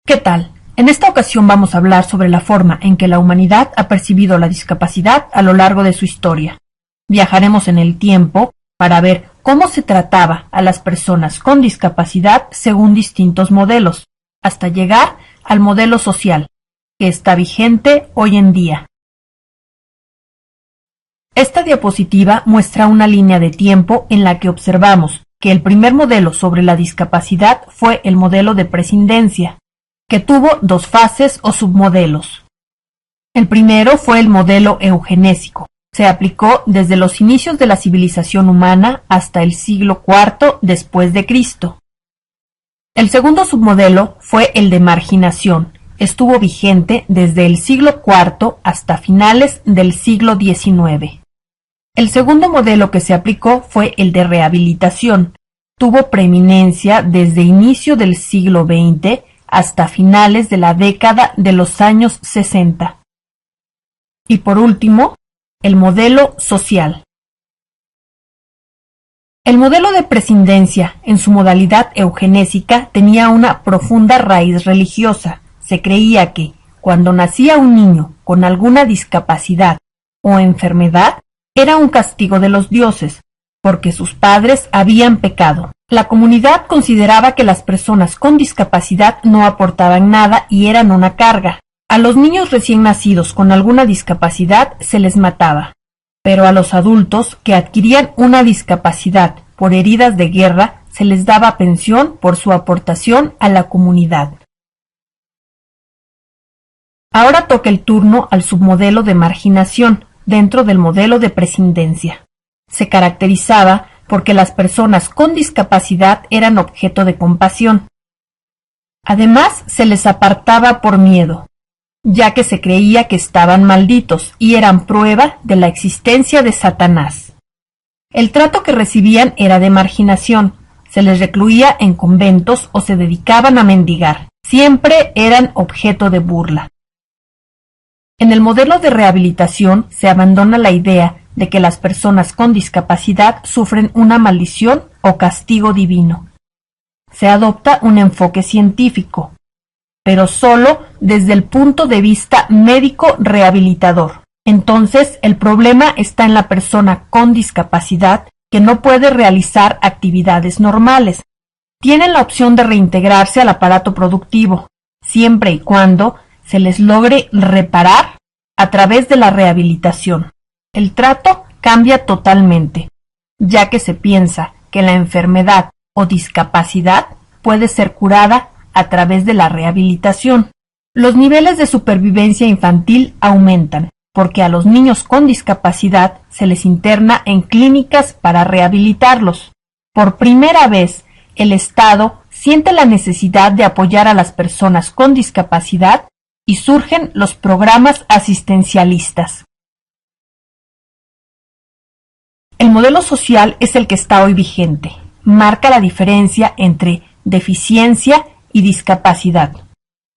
¿Qué tal? En esta ocasión vamos a hablar sobre la forma en que la humanidad ha percibido la discapacidad a lo largo de su historia. Viajaremos en el tiempo para ver cómo se trataba a las personas con discapacidad según distintos modelos, hasta llegar al modelo social, que está vigente hoy en día. Esta diapositiva muestra una línea de tiempo en la que observamos que el primer modelo sobre la discapacidad fue el modelo de prescindencia, que tuvo dos fases o submodelos. El primero fue el modelo eugenésico. Se aplicó desde los inicios de la civilización humana hasta el siglo IV después de Cristo. El segundo submodelo fue el de marginación. Estuvo vigente desde el siglo IV hasta finales del siglo XIX. El segundo modelo que se aplicó fue el de rehabilitación. Tuvo preeminencia desde inicio del siglo XX hasta finales de la década de los años 60. Y por último, el modelo social. El modelo de prescindencia, en su modalidad eugenésica, tenía una profunda raíz religiosa. Se creía que, cuando nacía un niño con alguna discapacidad o enfermedad, era un castigo de los dioses, porque sus padres habían pecado. La comunidad consideraba que las personas con discapacidad no aportaban nada y eran una carga. A los niños recién nacidos con alguna discapacidad se les mataba, pero a los adultos que adquirían una discapacidad por heridas de guerra se les daba pensión por su aportación a la comunidad. Ahora toca el turno al submodelo de marginación dentro del modelo de prescindencia. Se caracterizaba porque las personas con discapacidad eran objeto de compasión. Además, se les apartaba por miedo, ya que se creía que estaban malditos y eran prueba de la existencia de Satanás. El trato que recibían era de marginación, se les recluía en conventos o se dedicaban a mendigar. Siempre eran objeto de burla. En el modelo de rehabilitación se abandona la idea de que las personas con discapacidad sufren una maldición o castigo divino. Se adopta un enfoque científico, pero solo desde el punto de vista médico rehabilitador. Entonces, el problema está en la persona con discapacidad que no puede realizar actividades normales. Tienen la opción de reintegrarse al aparato productivo, siempre y cuando se les logre reparar a través de la rehabilitación. El trato cambia totalmente, ya que se piensa que la enfermedad o discapacidad puede ser curada a través de la rehabilitación. Los niveles de supervivencia infantil aumentan, porque a los niños con discapacidad se les interna en clínicas para rehabilitarlos. Por primera vez, el Estado siente la necesidad de apoyar a las personas con discapacidad y surgen los programas asistencialistas. El modelo social es el que está hoy vigente. Marca la diferencia entre deficiencia y discapacidad.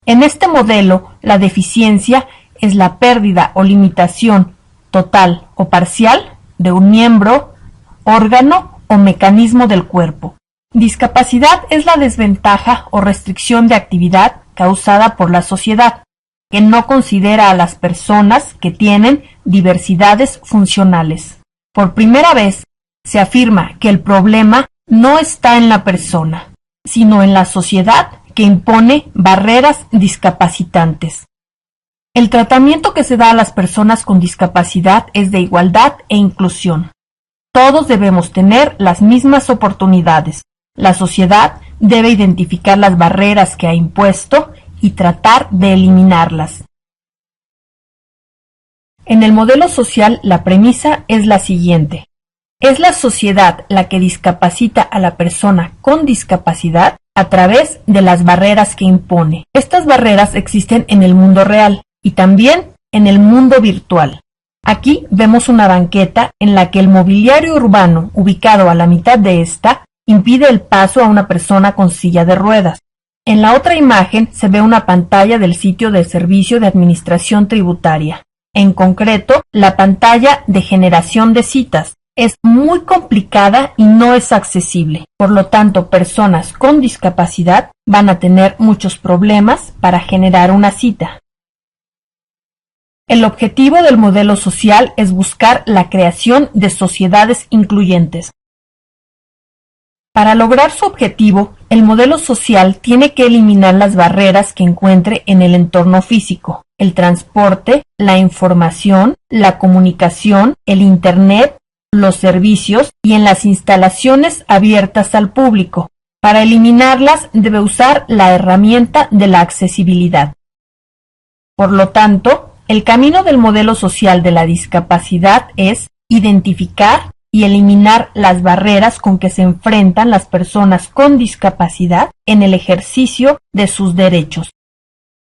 En este modelo, la deficiencia es la pérdida o limitación total o parcial de un miembro, órgano o mecanismo del cuerpo. Discapacidad es la desventaja o restricción de actividad causada por la sociedad, que no considera a las personas que tienen diversidades funcionales. Por primera vez, se afirma que el problema no está en la persona, sino en la sociedad que impone barreras discapacitantes. El tratamiento que se da a las personas con discapacidad es de igualdad e inclusión. Todos debemos tener las mismas oportunidades. La sociedad debe identificar las barreras que ha impuesto y tratar de eliminarlas. En el modelo social, la premisa es la siguiente. ¿Es la sociedad la que discapacita a la persona con discapacidad a través de las barreras que impone? Estas barreras existen en el mundo real y también en el mundo virtual. Aquí vemos una banqueta en la que el mobiliario urbano, ubicado a la mitad de esta, impide el paso a una persona con silla de ruedas. En la otra imagen se ve una pantalla del sitio del Servicio de Administración Tributaria, en concreto la pantalla de generación de citas, es muy complicada y no es accesible. Por lo tanto, personas con discapacidad van a tener muchos problemas para generar una cita. El objetivo del modelo social es buscar la creación de sociedades incluyentes. Para lograr su objetivo, el modelo social tiene que eliminar las barreras que encuentre en el entorno físico, el transporte, la información, la comunicación, el Internet, los servicios y en las instalaciones abiertas al público. Para eliminarlas debe usar la herramienta de la accesibilidad. Por lo tanto, el camino del modelo social de la discapacidad es identificar y eliminar las barreras con que se enfrentan las personas con discapacidad en el ejercicio de sus derechos.